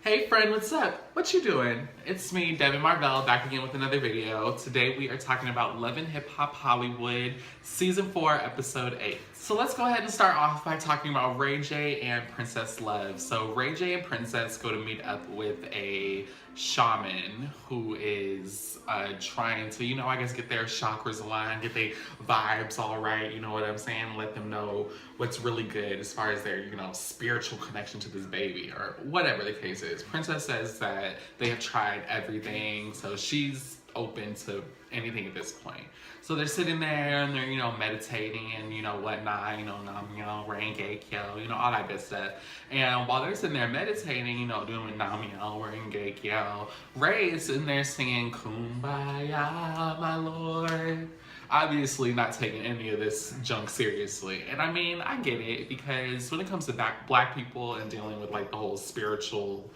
Hey friend, what's up? What you doing? It's me, Devin Marvell, back again with another video. Today we are talking about Love and Hip Hop Hollywood, Season 4, Episode 8. So let's go ahead and start off by talking about Ray J and Princess Love. So Ray J and Princess go to meet up with a shaman who is trying to, I guess get their chakras aligned, get their vibes all right, you know what I'm saying? Let them know what's really good as far as their, spiritual connection to this baby or whatever the case is. Princess says that they have tried everything, so she's open to anything at this point. So they're sitting there and they're, meditating and, whatnot, Nam-myo, Renge-kyo, all that good stuff. And while they're sitting there meditating, doing Nam-myo, Renge-kyo, Ray is sitting there singing Kumbaya, my lord. Obviously not taking any of this junk seriously. And I mean, I get it, because when it comes to black people and dealing with like the whole spiritual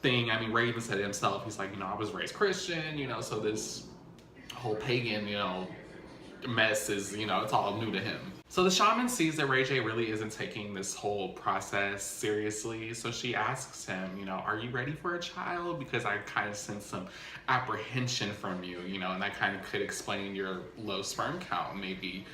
thing, I mean, Ray even said it himself. He's like, I was raised Christian, so this whole pagan, mess is, it's all new to him. So the shaman sees that Ray J really isn't taking this whole process seriously. So she asks him, are you ready for a child? Because I kind of sense some apprehension from you, and that kind of could explain your low sperm count. Maybe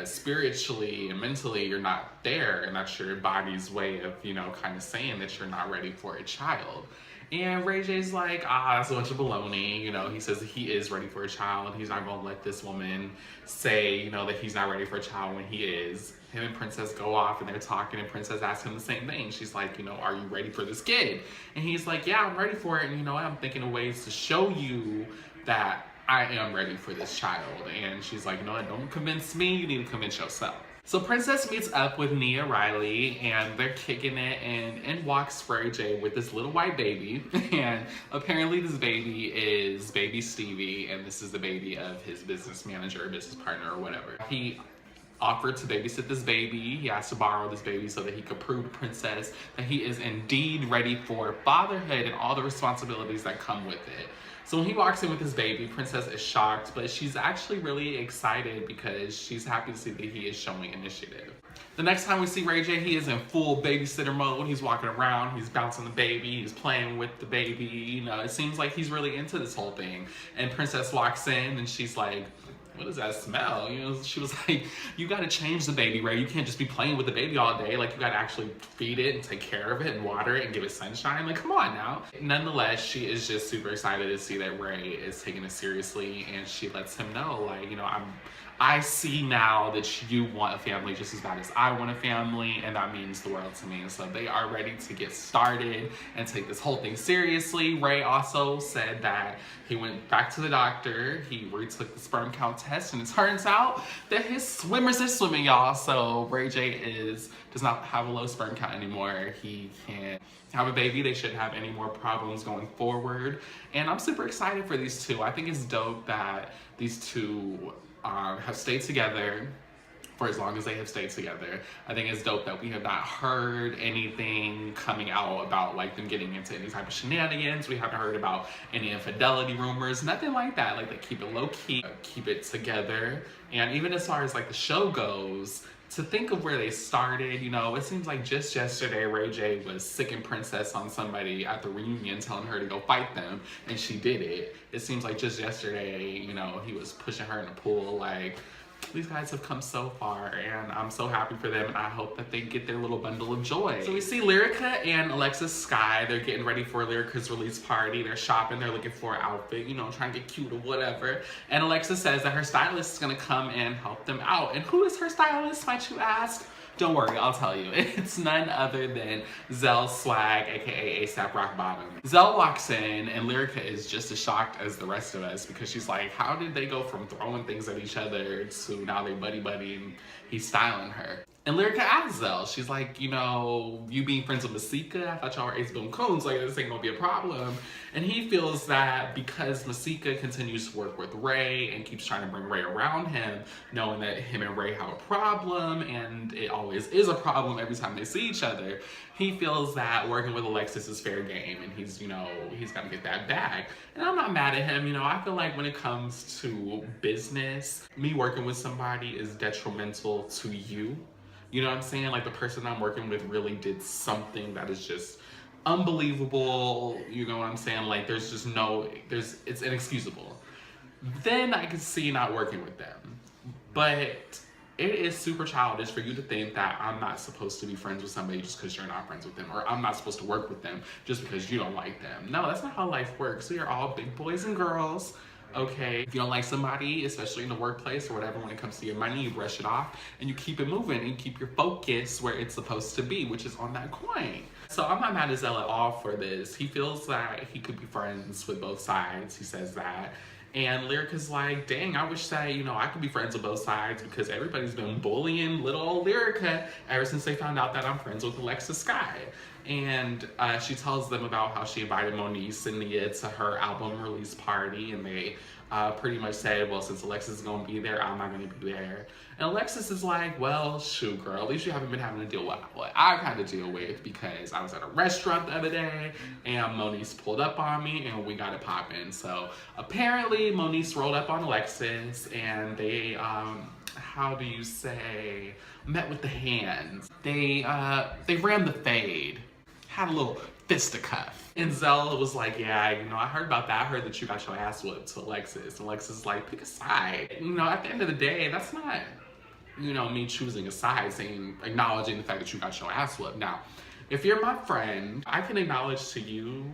spiritually and mentally you're not there, and that's your body's way of, kind of saying that you're not ready for a child. And Ray J's like, that's a bunch of baloney. He says that he is ready for a child. He's not gonna let this woman say, that he's not ready for a child when he is. Him and Princess go off and they're talking, and Princess asks him the same thing. She's like, are you ready for this kid? And he's like, yeah, I'm ready for it. And I'm thinking of ways to show you that I am ready for this child. And she's like, don't convince me, you need to convince yourself. So Princess meets up with Nia Riley and they're kicking it, and in walks Ray J with this little white baby. And apparently this baby is baby Stevie, and this is the baby of his business manager or business partner or whatever. He offered to babysit this baby. He asked to borrow this baby so that he could prove to Princess that he is indeed ready for fatherhood and all the responsibilities that come with it. So when he walks in with his baby, Princess is shocked, but she's actually really excited because she's happy to see that he is showing initiative. The next time we see Ray J, he is in full babysitter mode. He's walking around, he's bouncing the baby, he's playing with the baby. It seems like he's really into this whole thing. And Princess walks in and she's like, what does that smell? She was like, you gotta change the baby, Ray. You can't just be playing with the baby all day. Like, you gotta actually feed it and take care of it and water it and give it sunshine. Like, come on now. Nonetheless, she is just super excited to see that Ray is taking it seriously, and she lets him know, like, I see now that you want a family just as bad as I want a family, and that means the world to me. And so they are ready to get started and take this whole thing seriously. Ray also said that he went back to the doctor, he retook the sperm count test, and it turns out that his swimmers are swimming, y'all. So Ray J does not have a low sperm count anymore. He can't have a baby. They shouldn't have any more problems going forward. And I'm super excited for these two. I think it's dope that these two have stayed together for as long as they have stayed together. I think it's dope that we have not heard anything coming out about like them getting into any type of shenanigans. We haven't heard about any infidelity rumors, nothing like that. Like, they keep it low key, keep it together. And even as far as like the show goes, to think of where they started, it seems like just yesterday Ray J was sicking Princess on somebody at the reunion, telling her to go fight them, and she did it. It seems like just yesterday, he was pushing her in the pool. Like, these guys have come so far, and I'm so happy for them, and I hope that they get their little bundle of joy. So we see Lyrica and Alexis Sky. They're getting ready for Lyrica's release party. They're shopping, they're looking for an outfit, trying to get cute or whatever. And Alexis says that her stylist is gonna come and help them out. And who is her stylist, might you ask? Don't worry, I'll tell you. It's none other than Zell Swag, aka ASAP Rock Bottom. Zell walks in, and Lyrica is just as shocked as the rest of us, because she's like, how did they go from throwing things at each other to now they buddy and he's styling her? And Lyrica asks Zell, she's like, you being friends with Masika, I thought y'all were Ace Boom Coons, like, this ain't gonna be a problem. And he feels that because Masika continues to work with Ray and keeps trying to bring Ray around him, knowing that him and Ray have a problem, and it always is a problem every time they see each other, he feels that working with Alexis is fair game, and he's gotta get that bag. And I'm not mad at him, I feel like when it comes to business, me working with somebody is detrimental to you. You know what I'm saying? Like, the person I'm working with really did something that is just unbelievable, you know what I'm saying? Like, it's inexcusable. Then I could see not working with them. But it is super childish for you to think that I'm not supposed to be friends with somebody just because you're not friends with them, or I'm not supposed to work with them just because you don't like them. No, that's not how life works. We are all big boys and girls. Okay, if you don't like somebody, especially in the workplace or whatever, when it comes to your money, you brush it off and you keep it moving and you keep your focus where it's supposed to be, which is on that coin. So I'm not mad at Zell at all for this. He feels that he could be friends with both sides. He says that. And Lyrica's like, dang, I wish that, you know, I could be friends with both sides because everybody's been bullying little old Lyrica ever since they found out that I'm friends with Alexis Sky. And she tells them about how she invited Moniece and Nia to her album release party, and they pretty much said, well, since Alexis is gonna be there, I'm not gonna be there. And Alexis is like, well, shoot, girl, at least you haven't been having to deal with what I've had to deal with, because I was at a restaurant the other day and Moniece pulled up on me and we got it popping. So apparently Moniece rolled up on Alexis and they, how do you say, met with the hands. They ran the fade, had a little fisticuff. And Zell was like, yeah, you know, I heard about that. I heard that you got your ass whipped to Alexis. And Alexis is like, pick a side. You know, at the end of the day, that's not, you know, me choosing a side, saying, acknowledging the fact that you got your ass whipped. Now, if you're my friend, I can acknowledge to you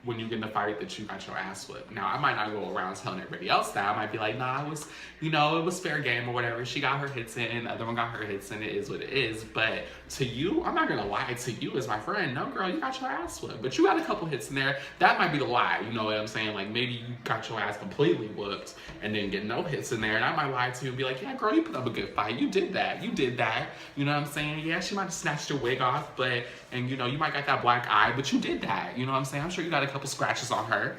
when you get in a fight that you got your ass whipped. Now, I might not go around telling everybody else that. I might be like, nah, it was, you know, it was fair game or whatever. She got her hits in, the other one got her hits in, it is what it is. But to you, I'm not gonna lie to you as my friend. No, girl, you got your ass whipped. But you got a couple hits in there. That might be the lie, you know what I'm saying? Like, maybe you got your ass completely whooped and didn't get no hits in there. And I might lie to you and be like, yeah, girl, you put up a good fight. You did that. You did that. You know what I'm saying? Yeah, she might have snatched your wig off, but, and you know, you might got that black eye, but you did that. You know what I'm saying? I'm sure you got a couple scratches on her.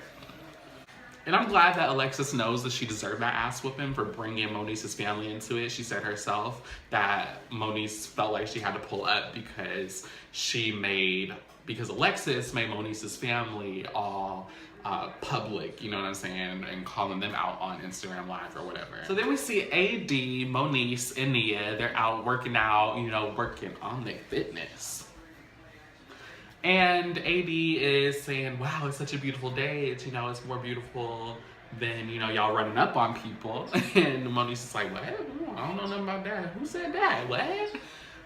And I'm glad that Alexis knows that she deserved that ass whooping for bringing Moniece's family into it. She said herself that Moniece felt like she had to pull up because Alexis made Moniece's family all public, you know what I'm saying, and calling them out on Instagram Live or whatever. So then we see AD, Moniece, and Nia. They're out working out, you know, working on their fitness. And AD is saying, wow, it's such a beautiful day. It's, you know, it's more beautiful than, you know, y'all running up on people. And Moniece is like, what? I don't know nothing about that. Who said that? What?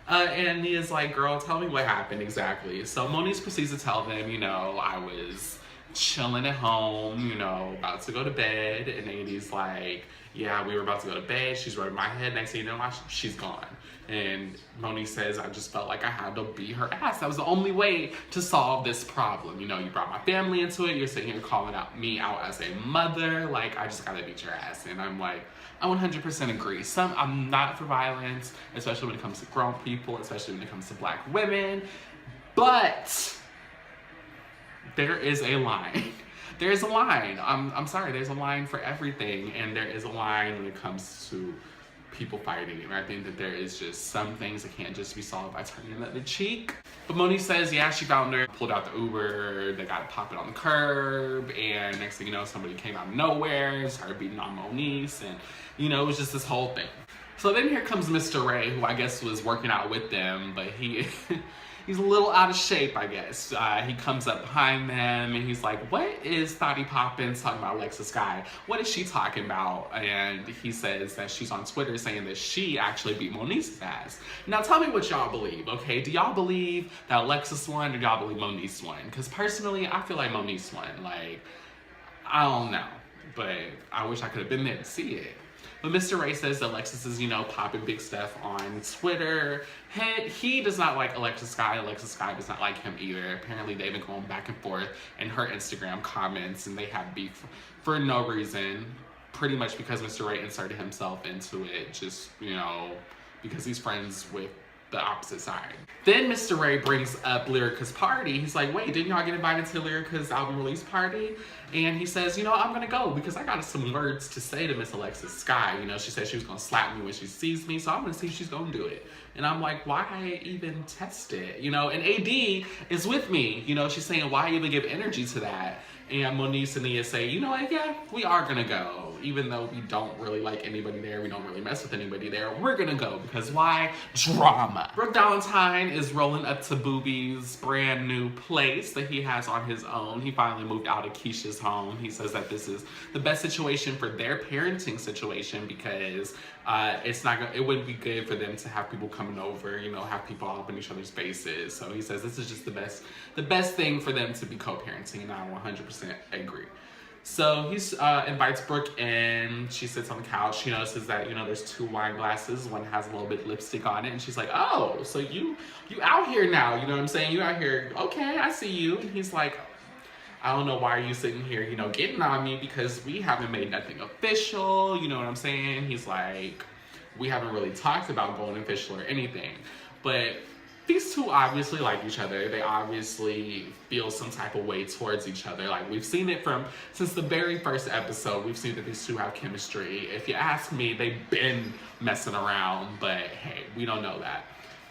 And Nia's like, girl, tell me what happened exactly. So Moniece proceeds to tell them, you know, I was chilling at home, you know, about to go to bed. And AD's like, yeah, we were about to go to bed. She's rubbing my head. Next thing you know, she's gone. And Moniece says, I just felt like I had to beat her ass. That was the only way to solve this problem. You know, you brought my family into it. You're sitting here calling me out as a mother. Like, I just gotta beat your ass. And I'm like, I 100% agree. I'm not for violence, especially when it comes to grown people, especially when it comes to black women. But there is a line. There's a line. I'm sorry, there's a line for everything. And there is a line when it comes to people fighting, and I think that there is just some things that can't just be solved by turning the other cheek. But Moniece says, yeah, she found her, pulled out the Uber, they got to pop it on the curb, and next thing you know, somebody came out of nowhere and started beating on Moniece, and you know, it was just this whole thing. So then here comes Mr. Ray, who I guess was working out with them, but he's a little out of shape, I guess. He comes up behind them and he's like, what is Thotty Poppins talking about Alexis Sky? What is she talking about? And he says that she's on Twitter saying that she actually beat Moniece's ass. Now tell me what y'all believe, okay? Do y'all believe that Alexis won, or do y'all believe Moniece won? Because personally, I feel like Moniece won. Like, I don't know, but I wish I could have been there to see it. But Mr. Ray says that Alexis is, you know, popping big stuff on Twitter. He does not like Alexis Sky. Alexis Sky does not like him either. Apparently, they've been going back and forth in her Instagram comments, and they have beef for no reason. Pretty much because Mr. Ray inserted himself into it, just, you know, because he's friends with the opposite side. Then Mr. Ray brings up Lyrica's party. He's like, wait, didn't y'all get invited to Lyrica's album release party? And he says, you know, I'm gonna go because I got some words to say to Miss Alexis Sky. You know, she said she was gonna slap me when she sees me, so I'm gonna see if she's gonna do it. And I'm like, why even test it? You know, and AD is with me. You know, she's saying, why even give energy to that? And Moniece and Nia say, you know what, yeah, we are gonna go. Even though we don't really like anybody there, we don't really mess with anybody there, we're gonna go because why? Drama. Brooke Valentine is rolling up to Boobie's brand new place that he has on his own. He finally moved out of Keisha's home. He says that this is the best situation for their parenting situation because it wouldn't be good for them to have people coming over, you know, have people all up in each other's faces. So he says this is just the best thing for them to be co-parenting, and I 100% agree. So he invites Brooke in. She sits on the couch. She notices that, you know, there's 2 wine glasses. One has a little bit of lipstick on it. And she's like, oh, so you out here now. You know what I'm saying? You out here. Okay, I see you. And he's like, I don't know why are you sitting here, you know, getting on me because we haven't made nothing official. You know what I'm saying? He's like, we haven't really talked about going official or anything. But these two obviously like each other. They obviously feel some type of way towards each other. Like, we've seen it since the very first episode. We've seen that these two have chemistry. If you ask me, they've been messing around, but hey, we don't know that.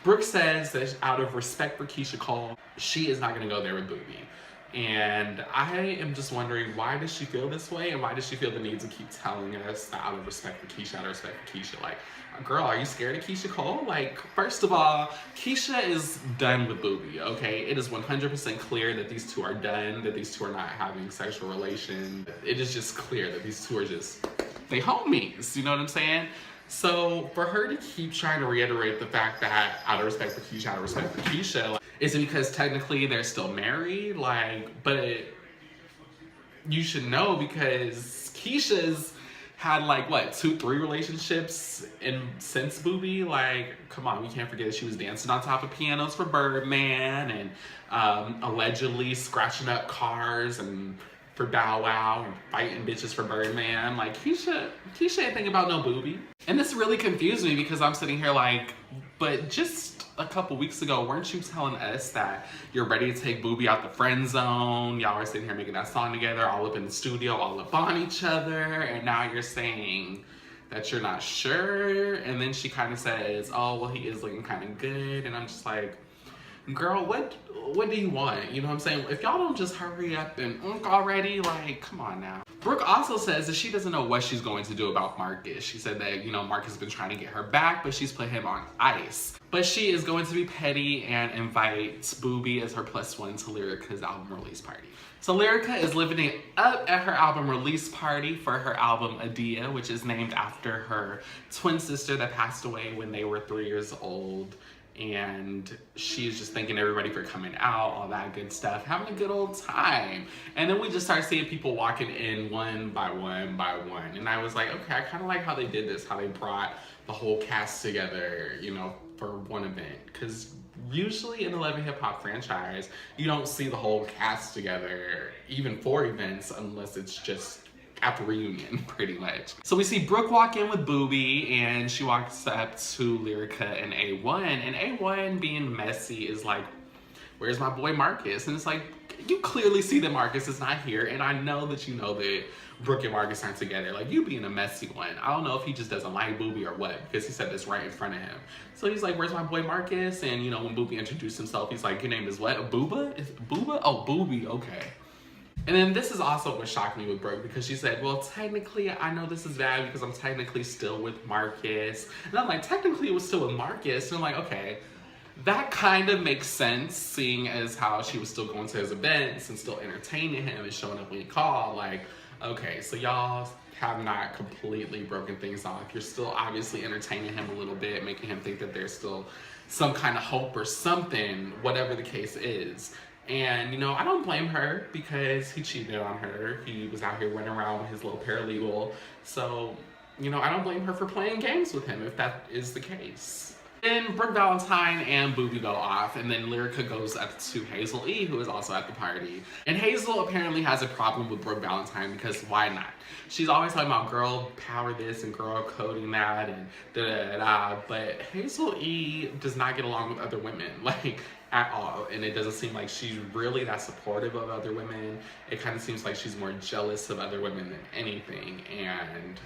Brooke says that out of respect for Keisha Cole, she is not gonna go there with Boobie. And I am just wondering, why does she feel this way? And why does she feel the need to keep telling us that out of respect for Keisha, out of respect for Keisha? Like, girl, are you scared of Keisha Cole? Like, first of all, Keisha is done with Boobie, okay? It is 100% clear that these two are done, that these two are not having sexual relations. It is just clear that these two are they homies, you know what I'm saying? So for her to keep trying to reiterate the fact that out of respect for Keisha, out of respect for Keisha, like, is it because technically they're still married? Like, but you should know because Keisha's had like what 2-3 relationships since Boobie. Like, come on, we can't forget that she was dancing on top of pianos for Birdman and allegedly scratching up cars and for Bow Wow and fighting bitches for Birdman. Like, Keisha ain't thinking about no Boobie. And this really confused me because I'm sitting here like, but just a couple weeks ago, weren't you telling us that you're ready to take Boobie out the friend zone? Y'all are sitting here making that song together, all up in the studio, all up on each other, and now you're saying that you're not sure? And then she kind of says, oh, well, he is looking kind of good. And I'm just like, girl, what do you want? You know what I'm saying? If y'all don't just hurry up and already, like, come on now. Brooke also says that she doesn't know what she's going to do about Marcus. She said that, you know, Marcus has been trying to get her back, but she's put him on ice. But she is going to be petty and invite Boobie as her +1 to Lyrica's album release party. So Lyrica is living it up at her album release party for her album Adia, which is named after her twin sister that passed away when they were 3 years old. And she's just thanking everybody for coming out, all that good stuff, having a good old time. And then we just start seeing people walking in one by one by one. And I was like, okay, I kind of like how they did this, how they brought the whole cast together, you know, for one event. Because usually in the Love and Hip Hop franchise, you don't see the whole cast together, even for events, unless it's just at the reunion, pretty much. So we see Brooke walk in with Boobie, and she walks up to Lyrica and A1, and A1 being messy is like, where's my boy Marcus? And it's like, you clearly see that Marcus is not here, and I know that you know that Brooke and Marcus aren't together. Like, you being a messy one. I don't know if he just doesn't like Boobie or what, because he said this right in front of him. So he's like, where's my boy Marcus? And, you know, when Boobie introduced himself, he's like, your name is what? Booba? Is Booba? Oh, Boobie, okay. And then this is also what shocked me with Brooke, because she said, well, technically, I know this is bad because I'm technically still with Marcus. And I'm like, technically it was still with Marcus. And I'm like, okay, that kind of makes sense, seeing as how she was still going to his events and still entertaining him and showing up when he called. Like, okay, so y'all have not completely broken things off. You're still obviously entertaining him a little bit, making him think that there's still some kind of hope or something, whatever the case is. And, you know, I don't blame her because he cheated on her. He was out here running around with his little paralegal. So, you know, I don't blame her for playing games with him if that is the case. Then Brooke Valentine and Boobie go off, and then Lyrica goes up to Hazel E, who is also at the party. And Hazel apparently has a problem with Brooke Valentine because why not? She's always talking about girl power this and girl coding that and da-da-da-da, but Hazel E does not get along with other women, like, at all. And it doesn't seem like she's really that supportive of other women. It kind of seems like she's more jealous of other women than anything. And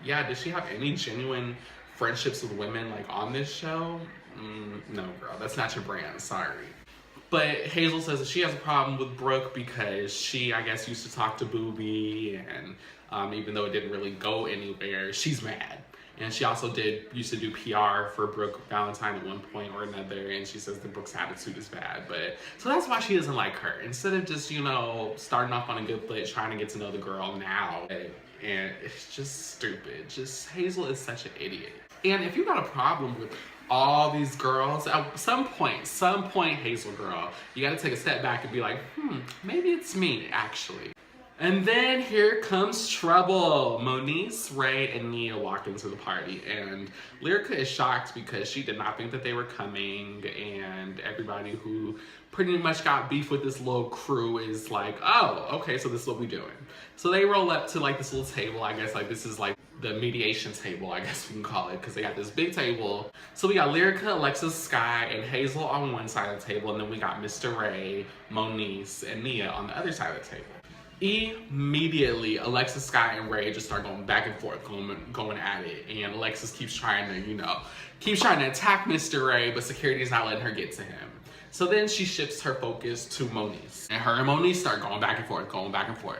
yeah, does she have any genuine friendships with women like on this show? no, girl, that's not your brand. Sorry. But Hazel says that she has a problem with Brooke because she, I guess, used to talk to Booby, and even though it didn't really go anywhere, she's mad. And she also used to do PR for Brooke Valentine at one point or another, and she says that Brooke's attitude is bad. But so that's why she doesn't like her. Instead of just, you know, starting off on a good foot, trying to get to know the girl now. And it's just stupid. Just Hazel is such an idiot. And if you got a problem with all these girls, at some point, Hazel girl, you gotta take a step back and be like, maybe it's me, actually. And then here comes trouble. Moniece, Ray, and Nia walk into the party, and Lyrica is shocked because she did not think that they were coming, and everybody who pretty much got beef with this little crew is like, oh, okay, so this is what we doing. So they roll up to like this little table, I guess like this is like the mediation table, I guess we can call it, because they got this big table. So we got Lyrica, Alexis, Sky, and Hazel on one side of the table, and then we got Mr. Ray, Moniece, and Nia on the other side of the table. Immediately, Alexis, Sky, and Ray just start going back and forth, going at it, and Alexis keeps trying to attack Mr. Ray, but security is not letting her get to him. So then she shifts her focus to Moniece, and her and Moniece start going back and forth.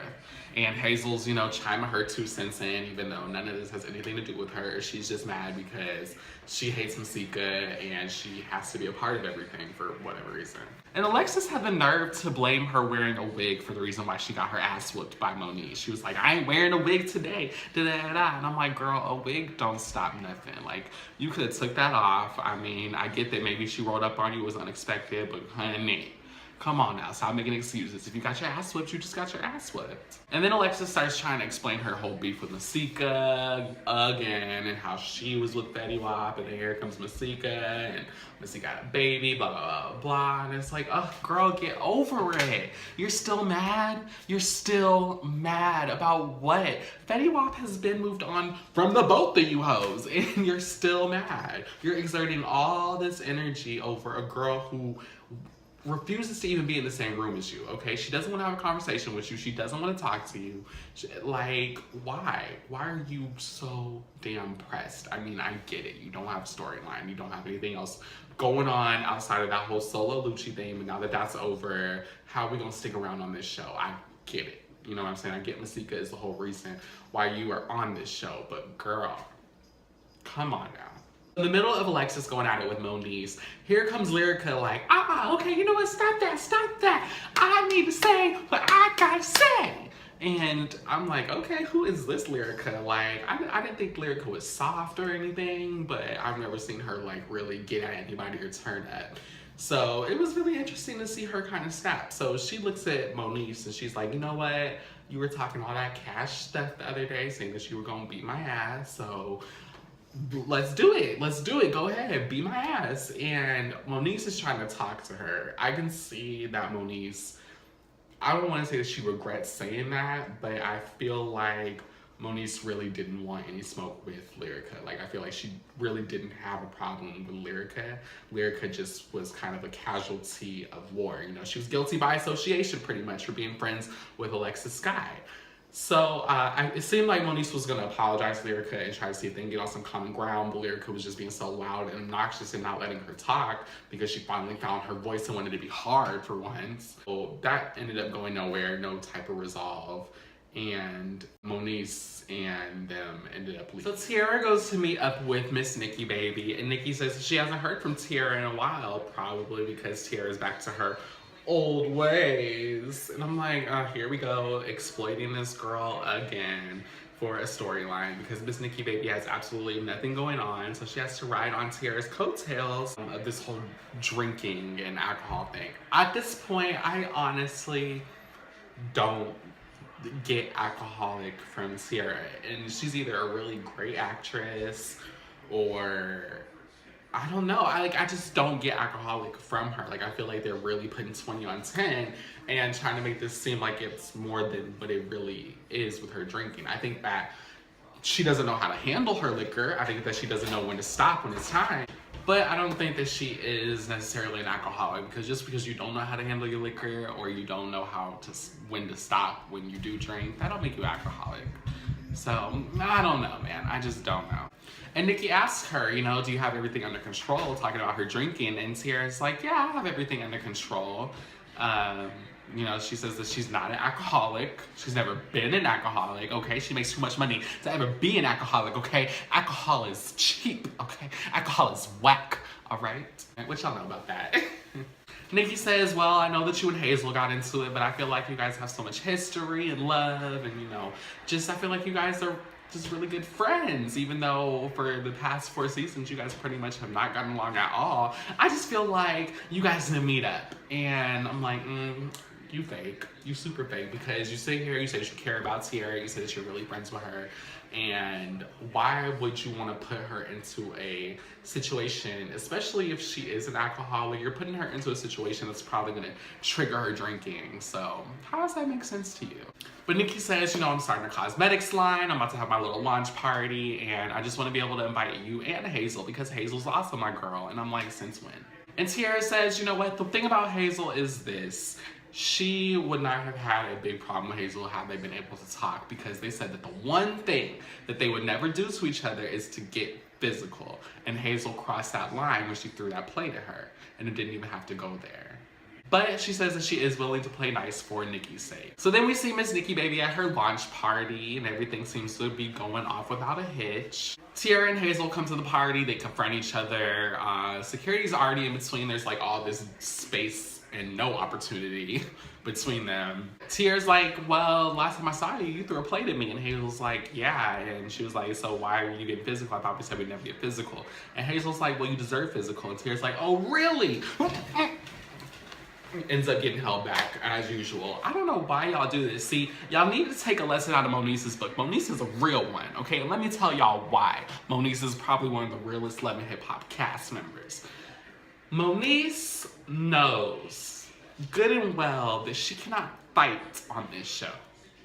And Hazel's, you know, chiming her 2 cents in, even though none of this has anything to do with her. She's just mad because she hates Masika and she has to be a part of everything for whatever reason. And Alexis had the nerve to blame her wearing a wig for the reason why she got her ass whooped by Moniece. She was like, I ain't wearing a wig today, da-da-da-da. And I'm like, girl, a wig don't stop nothing. Like, you could have took that off. I mean, I get that maybe she rolled up on you, it was unexpected, but honey, come on now, stop making excuses. If you got your ass whipped, you just got your ass whipped. And then Alexis starts trying to explain her whole beef with Masika again, and how she was with Fetty Wap, and then here comes Masika, and Masika got a baby, blah, blah, blah, blah. And it's like, oh, girl, get over it. You're still mad? You're still mad about what? Fetty Wap has been moved on from the both of you hoes, and you're still mad. You're exerting all this energy over a girl who refuses to even be in the same room as you, okay? She doesn't want to have a conversation with you. She doesn't want to talk to you. Like, why? Why are you so damn pressed? I mean, I get it. You don't have a storyline. You don't have anything else going on outside of that whole Solo Lucci thing. But now that that's over, how are we going to stick around on this show? I get it. You know what I'm saying? I get Masika is the whole reason why you are on this show. But girl, come on now. In the middle of Alexis going at it with Moniece, here comes Lyrica like, okay, you know what, stop that. I need to say what I gotta say. And I'm like, okay, who is this Lyrica? Like, I didn't think Lyrica was soft or anything, but I've never seen her like really get at anybody or turn up. So it was really interesting to see her kind of snap. So she looks at Moniece and she's like, you know what? You were talking all that cash stuff the other day, saying that you were gonna beat my ass, so let's do it. Go ahead, beat my ass. And Moniece is trying to talk to her. I can see that Moniece, I don't want to say that she regrets saying that, but I feel like Moniece really didn't want any smoke with Lyrica. Like, I feel like she really didn't have a problem with Lyrica. Lyrica just was kind of a casualty of war. You know, she was guilty by association pretty much for being friends with Alexis Sky. So it seemed like Moniece was going to apologize to Lyrica and try to see if they can get on some common ground, but Lyrica was just being so loud and obnoxious and not letting her talk because she finally found her voice and wanted to be hard for once. So that ended up going nowhere, no type of resolve, and Moniece and them ended up leaving. So Tiara goes to meet up with Miss Nikki Baby, and Nikki says she hasn't heard from Tiara in a while, probably because Tiara's back to her old ways. And I'm like, here we go, exploiting this girl again for a storyline because Miss Nikki Baby has absolutely nothing going on, so she has to ride on Tiara's coattails of this whole drinking and alcohol thing. At this point, I honestly don't get alcoholic from Tiara, and she's either a really great actress or I don't know. I just don't get alcoholic from her. Like, I feel like they're really putting 20 on 10 and trying to make this seem like it's more than what it really is with her drinking. I think that she doesn't know how to handle her liquor. I think that she doesn't know when to stop when it's time. But I don't think that she is necessarily an alcoholic, because just because you don't know how to handle your liquor or you don't know when to stop when you do drink, that don't make you alcoholic. So, I don't know, man. I just don't know. And Nikki asks her, you know, do you have everything under control? Talking about her drinking. And Tiara's like, yeah, I have everything under control. You know, she says that she's not an alcoholic. She's never been an alcoholic, okay? She makes too much money to ever be an alcoholic, okay? Alcohol is cheap, okay? Alcohol is whack, all right? What y'all know about that? Nikki says, well, I know that you and Hazel got into it, but I feel like you guys have so much history and love and, you know, just I feel like you guys are just really good friends, even though for the past 4 seasons, you guys pretty much have not gotten along at all. I just feel like you guys need to meet up. And I'm like, you fake. You super fake, because you sit here, you say that you care about Tiara, you say that you're really friends with her, and why would you want to put her into a situation, especially if she is an alcoholic, you're putting her into a situation that's probably going to trigger her drinking. So how does that make sense to you? But Nikki says, you know, I'm starting a cosmetics line, I'm about to have my little launch party, and I just want to be able to invite you and Hazel, because Hazel's also my girl. And I'm like, since when? And Tiara says, you know what, the thing about Hazel is this: she would not have had a big problem with Hazel had they been able to talk, because they said that the one thing that they would never do to each other is to get physical. And Hazel crossed that line when she threw that plate at her, and it didn't even have to go there. But she says that she is willing to play nice for Nikki's sake. So then we see Miss Nikki Baby at her launch party, and everything seems to be going off without a hitch. Tiara and Hazel come to the party, they confront each other. Security's already in between, there's like all this space and no opportunity between them. Tiara's like, well, last time I saw you, you threw a plate at me. And Hazel's like, yeah. And she was like, so why are you getting physical? I thought we said we'd never get physical. And Hazel's like, well, you deserve physical. And Tiara's like, oh, really? Ends up getting held back as usual. I don't know why y'all do this. See, y'all need to take a lesson out of Moniece's book. Moniece is a real one, okay? And let me tell y'all why. Moniece is probably one of the realest Love and Hip Hop cast members. Moniece knows good and well that she cannot fight on this show,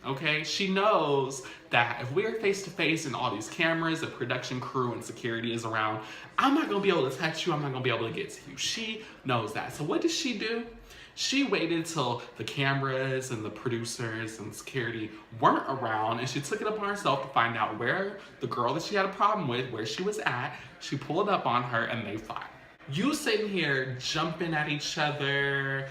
okay? She knows that if we're face to face and all these cameras, the production crew and security is around, I'm not gonna be able to touch you, I'm not gonna be able to get to you. She knows that. So what does she do? She waited till the cameras and the producers and security weren't around, and she took it upon herself to find out where the girl that she had a problem with, where she was at. She pulled up on her and they fought. You sitting here jumping at each other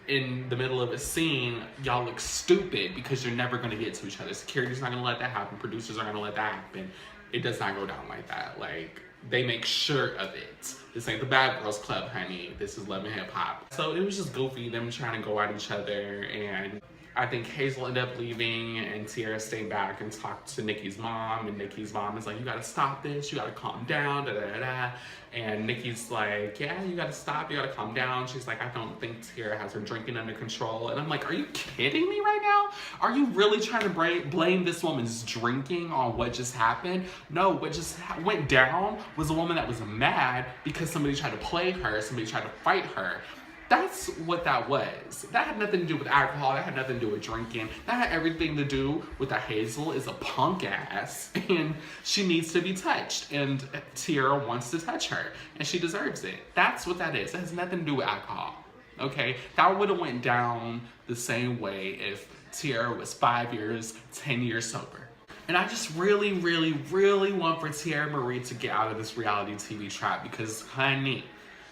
in the middle of a scene, y'all look stupid because you're never gonna get to each other. Security's not gonna let that happen. Producers aren't gonna let that happen. It does not go down like that. Like, they make sure of it. This ain't the Bad Girls Club, honey. This is Love and Hip Hop. So it was just goofy, them trying to go at each other, and I think Hazel ended up leaving and Tiara stayed back and talked to Nikki's mom, and Nikki's mom is like, you gotta stop this, you gotta calm down, da da da da. And Nikki's like, yeah, you gotta stop, you gotta calm down. She's like, I don't think Tiara has her drinking under control. And I'm like, are you kidding me right now? Are you really trying to blame this woman's drinking on what just happened? No, what just went down was a woman that was mad because somebody tried to play her, somebody tried to fight her. That's what that was. That had nothing to do with alcohol. That had nothing to do with drinking. That had everything to do with that Hazel is a punk ass and she needs to be touched. And Tiara wants to touch her and she deserves it. That's what that is. It has nothing to do with alcohol. Okay? That would have went down the same way if Tiara was 5 years, 10 years sober. And I just really, really, really want for Tiara Marie to get out of this reality TV trap because, honey,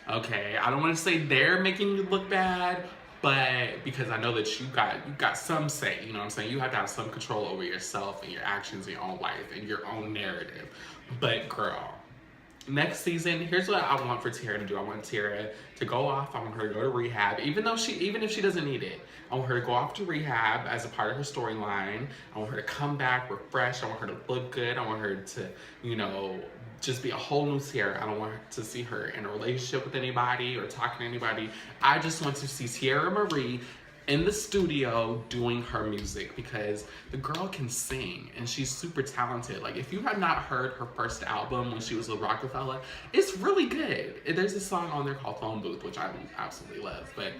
okay, I don't want to say they're making you look bad, but because I know that you got some say, you know what I'm saying? You have to have some control over yourself and your actions in your own life and your own narrative. But girl, next season, here's what I want for Tiara to do. I want Tiara to go off. I want her to go to rehab, even if she doesn't need it. I want her to go off to rehab as a part of her storyline. I want her to come back refreshed. I want her to look good. I want her to, you know, just be a whole new Tiara. I don't want to see her in a relationship with anybody or talking to anybody. I just want to see Tiara Marie in the studio doing her music because the girl can sing and she's super talented. Like, if you have not heard her first album when she was with Rockefeller, it's really good. There's a song on there called Phone Booth, which I absolutely love. But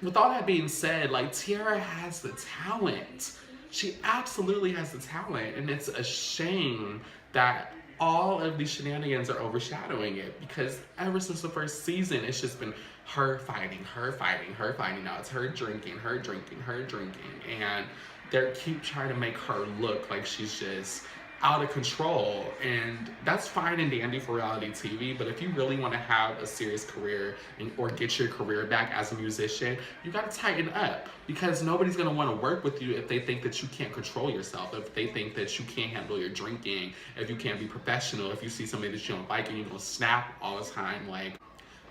with all that being said, like, Tiara has the talent. She absolutely has the talent, and it's a shame that all of these shenanigans are overshadowing it because ever since the first season, it's just been her fighting, her fighting, her fighting. Now it's her drinking, her drinking, her drinking. And they keep trying to make her look like she's just out of control, and that's fine and dandy for reality TV, but if you really want to have a serious career or get your career back as a musician, you got to tighten up, because nobody's going to want to work with you if they think that you can't control yourself, if they think that you can't handle your drinking, if you can't be professional, if you see somebody that you don't like and you're going to snap all the time. Like,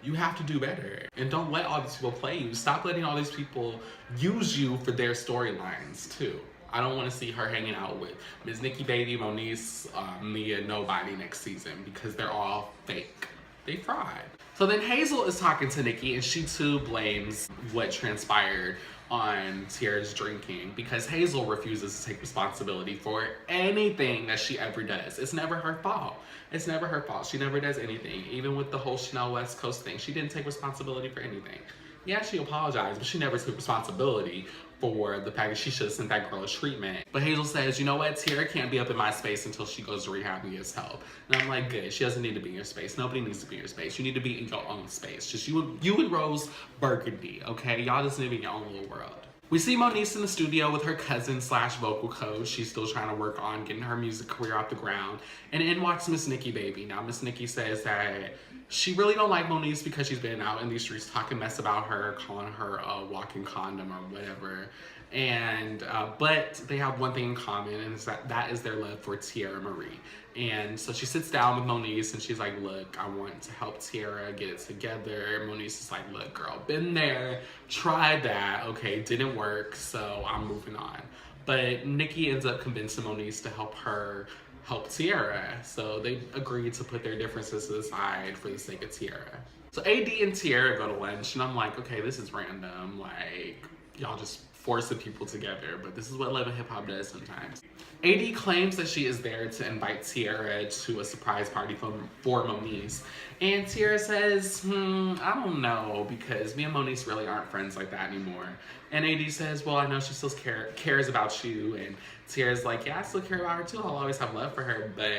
you have to do better, and don't let all these people play you. Stop letting all these people use you for their storylines too. I don't want to see her hanging out with Ms. Nikki Baby, Moniece, Mia, nobody next season, because they're all fake. They fried. So then Hazel is talking to Nikki, and she too blames what transpired on Tiara's drinking, because Hazel refuses to take responsibility for anything that she ever does. It's never her fault. It's never her fault. She never does anything. Even with the whole Chanel West Coast thing, she didn't take responsibility for anything. Yeah, she apologized, but she never took responsibility for the fact that she should have sent that girl a treatment. But Hazel says, you know what, Tiara can't be up in my space until she goes to rehab and gets help. And I'm like, good, she doesn't need to be in your space. Nobody needs to be in your space. You need to be in your own space. Just you and Rose Burgundy, okay? Y'all just live in your own little world. We see Moniece in the studio with her cousin slash vocal coach. She's still trying to work on getting her music career off the ground. And in walks Miss Nikki Baby. Now, Miss Nikki says that she really don't like Moniece because she's been out in these streets talking mess about her, calling her a walking condom or whatever. And but they have one thing in common, and it's that is their love for Tiara Marie. And so she sits down with Moniece and she's like, look, I want to help Tiara get it together. Moniece is like, look, girl, been there, tried that, okay, didn't work, so I'm moving on. But Nikki ends up convincing Moniece to help her help Tiara. So they agreed to put their differences to the side for the sake of Tiara. So AD and Tiara go to lunch, and I'm like, okay, this is random. Like, y'all just forcing people together, but this is what Love and Hip Hop does sometimes. AD claims that she is there to invite Tiara to a surprise party for Moniece. And Tiara says, I don't know, because me and Moniece really aren't friends like that anymore. And AD says, well, I know she still cares about you. And Tiara's like, yeah, I still care about her too. I'll always have love for her, but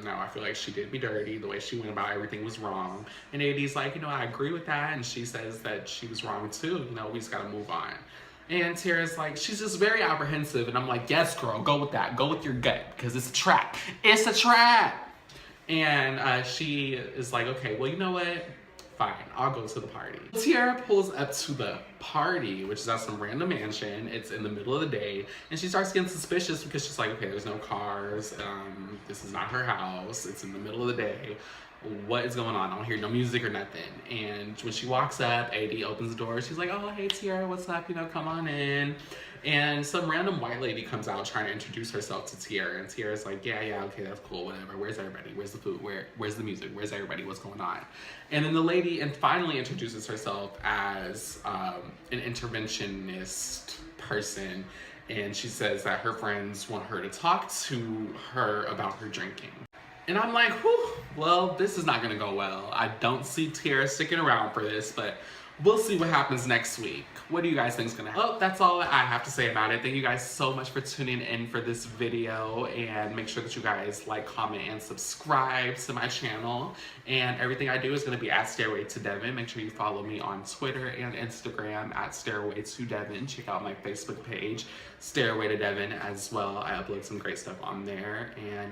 no, I feel like she did me dirty. The way she went about everything was wrong. And AD's like, you know, I agree with that. And she says that she was wrong too. You know, we just gotta move on. And Tiara's like, she's just very apprehensive. And I'm like, yes, girl, go with that. Go with your gut, because it's a trap. It's a trap. And she is like, okay, well, you know what? Fine, I'll go to the party. Tiara pulls up to the party, which is at some random mansion. It's in the middle of the day. And she starts getting suspicious because she's like, okay, there's no cars. This is not her house. It's in the middle of the day. What is going on? I don't hear no music or nothing. And when she walks up, AD opens the door. She's like, oh, hey, Tiara, what's up? You know, come on in. And some random white lady comes out trying to introduce herself to Tiara. And Tiara's like, yeah, okay, that's cool, whatever. Where's everybody? Where's the food? Where's the music? Where's everybody? What's going on? And then the lady finally introduces herself as an interventionist person. And she says that her friends want her to talk to her about her drinking. And I'm like, whew, well, this is not gonna go well. I don't see Tiara sticking around for this, but we'll see what happens next week. What do you guys think is gonna happen? Oh, that's all I have to say about it. Thank you guys so much for tuning in for this video, and make sure that you guys like, comment, and subscribe to my channel. And everything I do is gonna be at Stairway to Devin. Make sure you follow me on Twitter and Instagram at Stairway to Devin. Check out my Facebook page, Stairway to Devin, as well. I upload some great stuff on there, and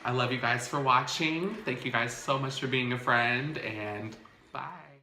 I love you guys for watching. Thank you guys so much for being a friend, and bye.